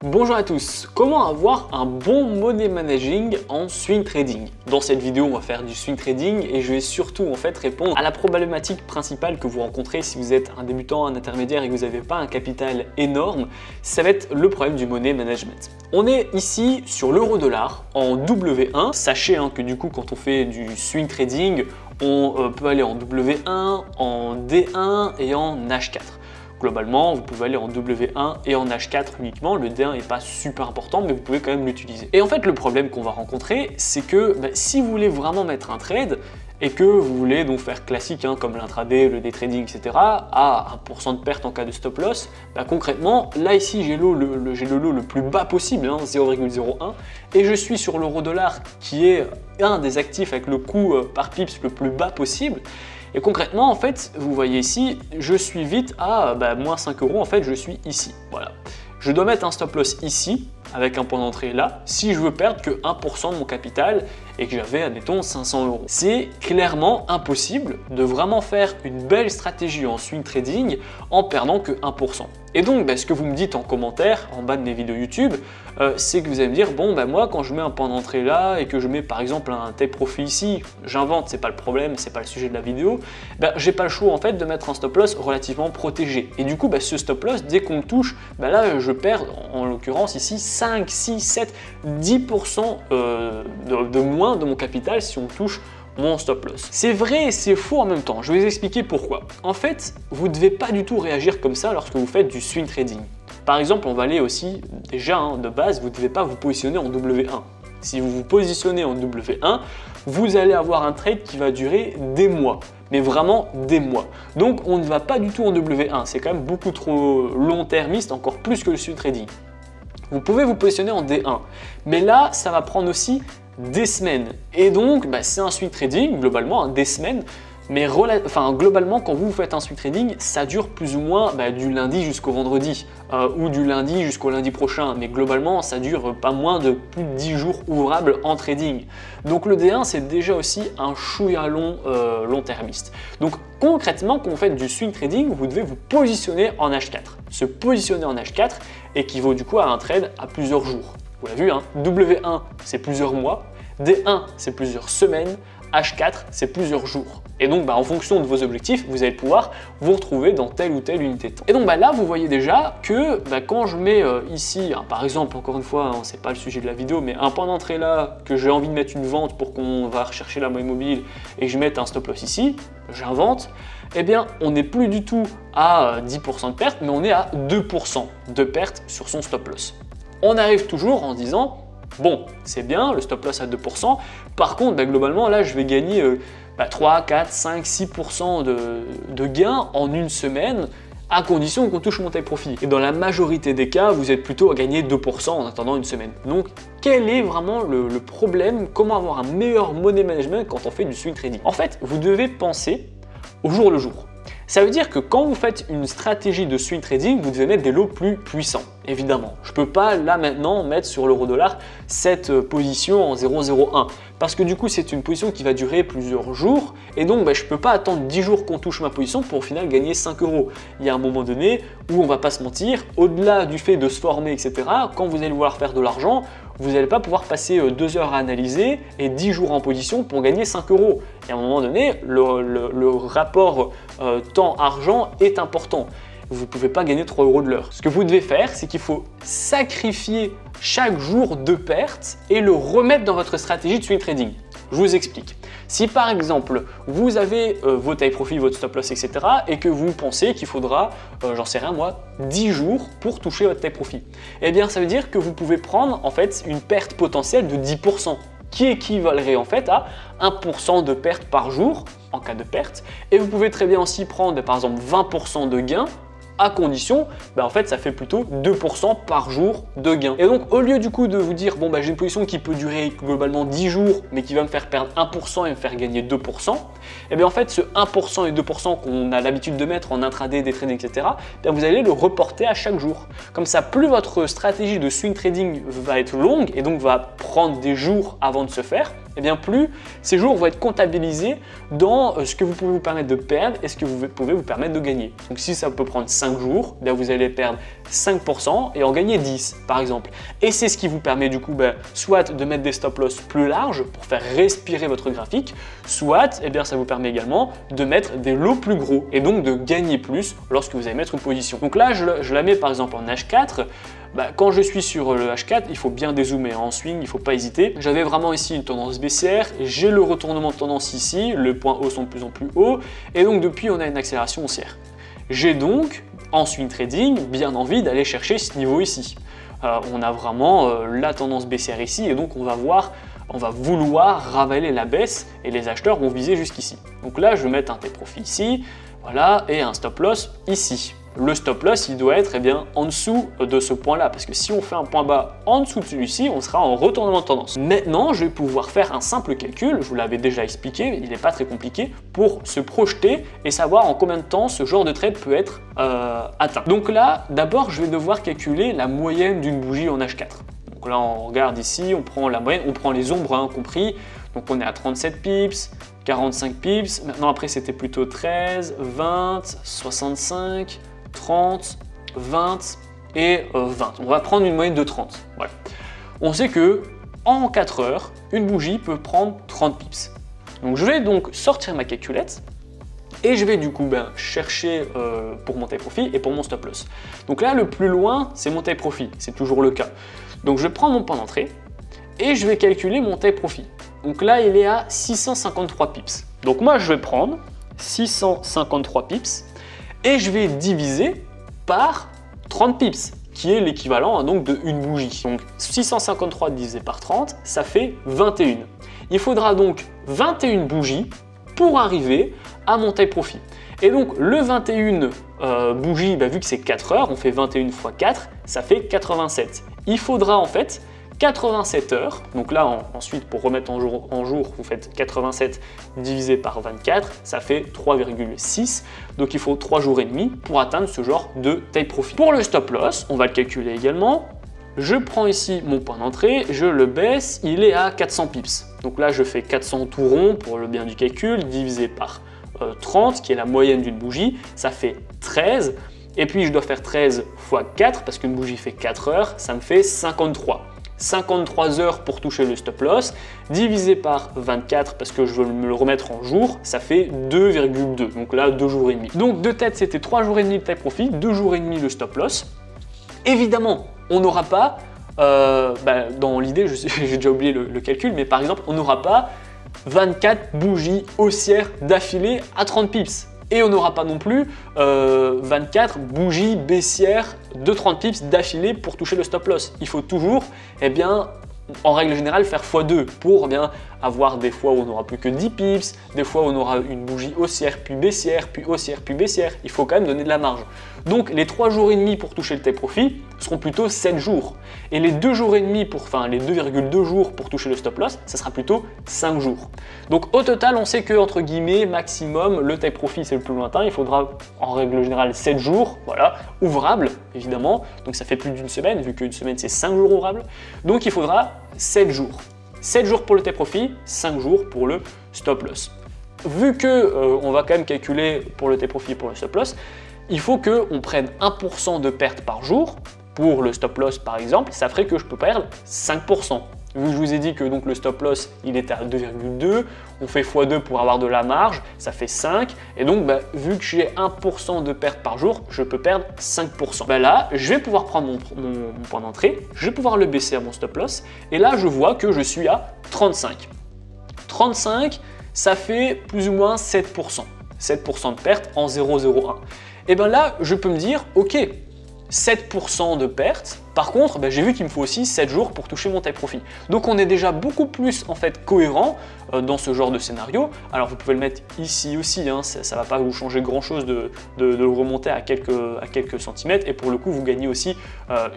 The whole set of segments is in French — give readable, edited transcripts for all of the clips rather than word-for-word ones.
Bonjour à tous, comment avoir un bon money managing en swing trading? Dans cette vidéo, on va faire du swing trading et je vais surtout répondre à la problématique principale que vous rencontrez si vous êtes un débutant, un intermédiaire et que vous n'avez pas un capital énorme. Ça va être le problème du money management. On est ici sur l'euro-dollar en W1. Sachez que du coup, quand on fait du swing trading, on peut aller en W1, en D1 et en H4. Globalement, vous pouvez aller en W1 et en H4 uniquement, le D1 n'est pas super important, mais vous pouvez quand même l'utiliser. Et en fait, le problème qu'on va rencontrer, c'est que si vous voulez vraiment mettre un trade, et que vous voulez donc faire classique comme l'intraday, le day trading, etc., à 1% de perte en cas de stop loss, concrètement, là ici j'ai le lot le plus bas possible, 0,01, et je suis sur l'euro-dollar qui est un des actifs avec le coût par pips le plus bas possible. Et concrètement, en fait, vous voyez ici, je suis vite à moins 5 euros, en fait, je suis ici. Voilà. Je dois mettre un stop loss ici, avec un point d'entrée là, si je veux perdre que 1% de mon capital et que j'avais, admettons, 500 euros. C'est clairement impossible de vraiment faire une belle stratégie en swing trading en perdant que 1%. Et donc, ce que vous me dites en commentaire, en bas de mes vidéos YouTube, c'est que vous allez me dire, bon, moi, quand je mets un point d'entrée là et que je mets par exemple un take profit ici, j'invente, c'est pas le problème, c'est pas le sujet de la vidéo, j'ai pas le choix en fait de mettre un stop loss relativement protégé. Et du coup, ce stop loss, dès qu'on le touche, là, je perds, en l'occurrence ici, 5, 6, 7, 10% de moins de mon capital si on touche mon stop loss. C'est vrai et c'est faux en même temps. Je vais vous expliquer pourquoi. En fait, vous ne devez pas du tout réagir comme ça lorsque vous faites du swing trading. Par exemple, on va aller aussi, déjà de base, vous ne devez pas vous positionner en W1. Si vous vous positionnez en W1, vous allez avoir un trade qui va durer des mois, mais vraiment des mois. Donc on ne va pas du tout en W1, c'est quand même beaucoup trop long-termiste, encore plus que le swing trading. Vous pouvez vous positionner en D1, mais là, ça va prendre aussi des semaines. Et donc, c'est un swing trading, globalement, des semaines, mais globalement, quand vous faites un swing trading, ça dure plus ou moins du lundi jusqu'au vendredi, ou du lundi jusqu'au lundi prochain, mais globalement, ça dure pas moins de plus de 10 jours ouvrables en trading. Donc le D1, c'est déjà aussi un chouïa long-termiste. Donc concrètement, quand vous faites du swing trading, vous devez vous positionner en H4. Se positionner en H4 équivaut du coup à un trade à plusieurs jours. Vous l'avez vu, W1 c'est plusieurs mois, D1 c'est plusieurs semaines, H4 c'est plusieurs jours. Et donc en fonction de vos objectifs, vous allez pouvoir vous retrouver dans telle ou telle unité de temps. Et donc là vous voyez déjà que quand je mets ici, par exemple, encore une fois, c'est pas le sujet de la vidéo, mais un point d'entrée là, que j'ai envie de mettre une vente pour qu'on va rechercher la moyenne mobile et que je mette un stop loss ici, j'invente, on n'est plus du tout à 10% de perte, mais on est à 2% de perte sur son stop loss. On arrive toujours en se disant, bon, c'est bien, le stop loss à 2%, par contre, globalement, là, je vais gagner 3, 4, 5, 6% de gains en une semaine, à condition qu'on touche mon take profit. Et dans la majorité des cas, vous êtes plutôt à gagner 2% en attendant une semaine. Donc, quel est vraiment le problème? Comment avoir un meilleur money management quand on fait du swing trading? En fait, vous devez penser au jour le jour. Ça veut dire que quand vous faites une stratégie de swing trading, vous devez mettre des lots plus puissants, évidemment. Je ne peux pas là maintenant mettre sur l'euro-dollar cette position en 0,01 parce que du coup c'est une position qui va durer plusieurs jours et donc je ne peux pas attendre 10 jours qu'on touche ma position pour au final gagner 5 euros. Il y a un moment donné où on va pas se mentir, au-delà du fait de se former, etc., quand vous allez vouloir faire de l'argent, vous n'allez pas pouvoir passer 2 heures à analyser et 10 jours en position pour gagner 5 euros. Et à un moment donné, le rapport temps-argent est important. Vous ne pouvez pas gagner 3 euros de l'heure. Ce que vous devez faire, c'est qu'il faut sacrifier chaque jour de perte et le remettre dans votre stratégie de swing trading. Je vous explique. Si par exemple, vous avez vos take profit, votre stop loss, etc. et que vous pensez qu'il faudra, j'en sais rien moi, 10 jours pour toucher votre take profit, ça veut dire que vous pouvez prendre en fait une perte potentielle de 10% qui équivalerait en fait à 1% de perte par jour en cas de perte. Et vous pouvez très bien aussi prendre par exemple 20% de gain à condition, en fait ça fait plutôt 2% par jour de gain. Et donc au lieu du coup de vous dire j'ai une position qui peut durer globalement 10 jours mais qui va me faire perdre 1% et me faire gagner 2%, en fait ce 1% et 2% qu'on a l'habitude de mettre en intraday, day trading, etc., vous allez le reporter à chaque jour. Comme ça, plus votre stratégie de swing trading va être longue et donc va prendre des jours avant de se faire, et bien plus ces jours vont être comptabilisés dans ce que vous pouvez vous permettre de perdre et ce que vous pouvez vous permettre de gagner. Donc si ça peut prendre 5 jours, bien vous allez perdre 5% et en gagner 10 par exemple. Et c'est ce qui vous permet du coup soit de mettre des stop loss plus larges pour faire respirer votre graphique, soit ça vous permet également de mettre des lots plus gros et donc de gagner plus lorsque vous allez mettre une position. Donc là je la mets par exemple en H4. Quand je suis sur le H4, il faut bien dézoomer en swing, il ne faut pas hésiter. J'avais vraiment ici une tendance baissière, j'ai le retournement de tendance ici, le point haut sont de plus en plus haut, et donc depuis on a une accélération haussière. J'ai donc, en swing trading, bien envie d'aller chercher ce niveau ici. On a vraiment la tendance baissière ici, et donc on va vouloir ravaler la baisse, et les acheteurs vont viser jusqu'ici. Donc là, je vais mettre un take profit ici, voilà, et un stop loss ici. Le stop loss, il doit être en dessous de ce point-là, parce que si on fait un point bas en dessous de celui-ci, on sera en retournement de tendance. Maintenant, je vais pouvoir faire un simple calcul, je vous l'avais déjà expliqué, il n'est pas très compliqué, pour se projeter et savoir en combien de temps ce genre de trade peut être atteint. Donc là, d'abord, je vais devoir calculer la moyenne d'une bougie en H4. Donc là, on regarde ici, on prend la moyenne, on prend les ombres compris, donc on est à 37 pips, 45 pips, maintenant après c'était plutôt 13, 20, 65, 30, 20 et 20. On va prendre une moyenne de 30. Voilà. On sait que en 4 heures, une bougie peut prendre 30 pips. Donc je vais donc sortir ma calculette et je vais du coup chercher pour mon take profit et pour mon stop loss. Donc là, le plus loin, c'est mon take profit. C'est toujours le cas. Donc je prends mon point d'entrée et je vais calculer mon take profit. Donc là, il est à 653 pips. Donc moi, je vais prendre 653 pips et je vais diviser par 30 pips, qui est l'équivalent donc de une bougie. Donc 653 divisé par 30, ça fait 21. Il faudra donc 21 bougies pour arriver à mon take profit. Et donc le 21 bougies, vu que c'est 4 heures, on fait 21 x 4, ça fait 87. Il faudra en fait 87 heures, donc là ensuite pour remettre en jour, vous faites 87 divisé par 24, ça fait 3,6, donc il faut 3 jours et demi pour atteindre ce genre de take profit. Pour le stop loss, on va le calculer également, je prends ici mon point d'entrée, je le baisse, il est à 400 pips, donc là je fais 400 tout rond pour le bien du calcul, divisé par 30, qui est la moyenne d'une bougie, ça fait 13, et puis je dois faire 13 x 4, parce qu'une bougie fait 4 heures, ça me fait 53. 53 heures pour toucher le stop loss, divisé par 24 parce que je veux me le remettre en jour, ça fait 2,2, donc là 2 jours et demi. Donc de tête c'était 3 jours et demi de take profit, 2 jours et demi le stop loss. Évidemment, on n'aura pas, dans l'idée, j'ai déjà oublié le calcul, mais par exemple, on n'aura pas 24 bougies haussières d'affilée à 30 pips. Et on n'aura pas non plus 24 bougies baissières de 30 pips d'affilée pour toucher le stop loss. Il faut toujours, en règle générale, faire x2 pour avoir des fois où on n'aura plus que 10 pips, des fois où on aura une bougie haussière, puis baissière, puis haussière, puis baissière. Il faut quand même donner de la marge. Donc les 3 jours et demi pour toucher le take profit seront plutôt 7 jours. Et les 2 jours et demi, les 2,2 jours pour toucher le stop loss, ça sera plutôt 5 jours. Donc au total, on sait que entre guillemets, maximum, le take profit c'est le plus lointain. Il faudra en règle générale 7 jours, voilà, ouvrables évidemment. Donc ça fait plus d'une semaine, vu qu'une semaine c'est 5 jours ouvrables. Donc il faudra 7 jours. 7 jours pour le take profit, 5 jours pour le stop loss. Vu que on va quand même calculer pour le take profit et pour le stop loss, il faut qu'on prenne 1% de perte par jour. Pour le stop loss par exemple, ça ferait que je peux perdre 5%. Vu que je vous ai dit que donc, le stop loss il était à 2,2, on fait x2 pour avoir de la marge, ça fait 5. Et donc vu que j'ai 1% de perte par jour, je peux perdre 5%. Là, je vais pouvoir prendre mon point d'entrée, je vais pouvoir le baisser à mon stop loss. Et là, je vois que je suis à 35. 35, ça fait plus ou moins 7%. 7% de perte en 0,01. Et là, je peux me dire, ok, 7% de perte. Par contre, j'ai vu qu'il me faut aussi 7 jours pour toucher mon take profit. Donc on est déjà beaucoup plus en fait cohérent dans ce genre de scénario. Alors vous pouvez le mettre ici aussi, ça ne va pas vous changer grand chose de le remonter à quelques centimètres. Et pour le coup, vous gagnez aussi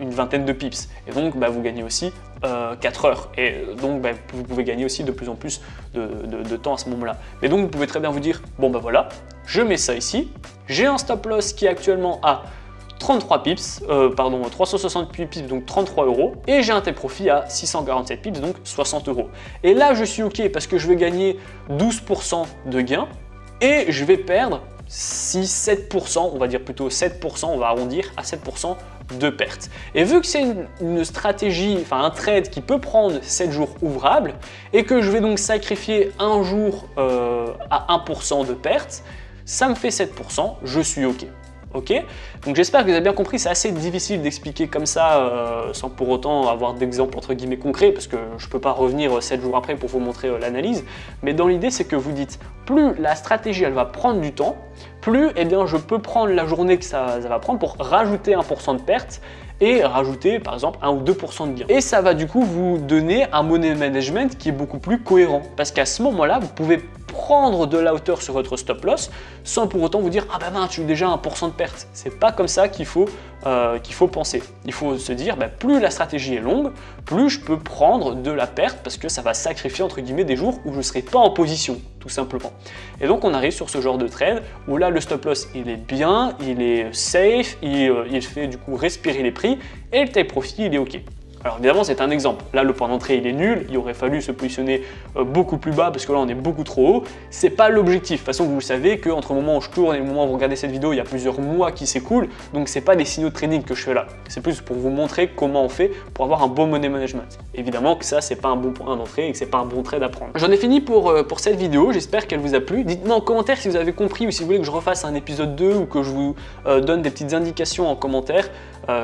une vingtaine de pips. Et donc vous gagnez aussi 4 heures. Et donc vous pouvez gagner aussi de plus en plus de temps à ce moment-là. Mais donc vous pouvez très bien vous dire, bon voilà, je mets ça ici. J'ai un stop loss qui est actuellement à 33 pips, 368 pips, donc 33 €, et j'ai un take profit à 647 pips, donc 60 €. Et là, je suis OK parce que je vais gagner 12% de gain et je vais perdre 7%, on va dire plutôt 7%, on va arrondir à 7% de perte. Et vu que c'est une stratégie, enfin un trade qui peut prendre 7 jours ouvrables et que je vais donc sacrifier un jour à 1% de perte, ça me fait 7%, je suis OK. Ok, donc j'espère que vous avez bien compris, c'est assez difficile d'expliquer comme ça sans pour autant avoir d'exemples entre guillemets concrets parce que je ne peux pas revenir 7 jours après pour vous montrer l'analyse, mais dans l'idée c'est que vous dites plus la stratégie elle va prendre du temps, plus eh bien, je peux prendre la journée que ça va prendre pour rajouter 1% de perte et rajouter par exemple 1 ou 2% de gain. Et ça va du coup vous donner un money management qui est beaucoup plus cohérent parce qu'à ce moment-là, vous pouvez prendre de la hauteur sur votre stop loss sans pour autant vous dire ah ben tu as déjà 1% de perte. C'est pas comme ça qu'il faut penser. Il faut se dire plus la stratégie est longue, plus je peux prendre de la perte parce que ça va sacrifier entre guillemets des jours où je ne serai pas en position tout simplement. Et donc on arrive sur ce genre de trade où là le stop loss il est bien, il est safe, il fait du coup respirer les prix et le take profit il est OK. Alors évidemment c'est un exemple, là le point d'entrée il est nul, il aurait fallu se positionner beaucoup plus bas parce que là on est beaucoup trop haut, c'est pas l'objectif, de toute façon vous le savez qu'entre le moment où je tourne et le moment où vous regardez cette vidéo il y a plusieurs mois qui s'écoulent, donc c'est pas des signaux de trading que je fais là, c'est plus pour vous montrer comment on fait pour avoir un bon money management. Évidemment que ça c'est pas un bon point d'entrée et que c'est pas un bon trade à prendre. J'en ai fini pour cette vidéo, j'espère qu'elle vous a plu, dites-moi en commentaire si vous avez compris ou si vous voulez que je refasse un épisode 2 ou que je vous donne des petites indications en commentaire.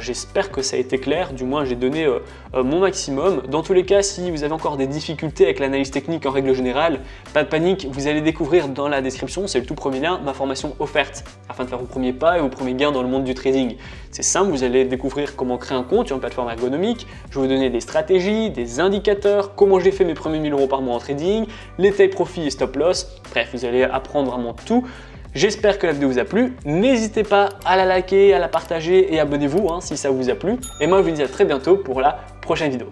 J'espère que ça a été clair, du moins j'ai donné mon maximum. Dans tous les cas, si vous avez encore des difficultés avec l'analyse technique en règle générale, pas de panique, vous allez découvrir dans la description, c'est le tout premier lien, ma formation offerte afin de faire vos premiers pas et vos premiers gains dans le monde du trading. C'est simple, vous allez découvrir comment créer un compte sur une plateforme ergonomique, je vais vous donner des stratégies, des indicateurs, comment j'ai fait mes premiers 1000 € par mois en trading, les take profit et stop loss, bref, vous allez apprendre vraiment tout. J'espère que la vidéo vous a plu, n'hésitez pas à la liker, à la partager et abonnez-vous si ça vous a plu. Et moi je vous dis à très bientôt pour la prochaine vidéo.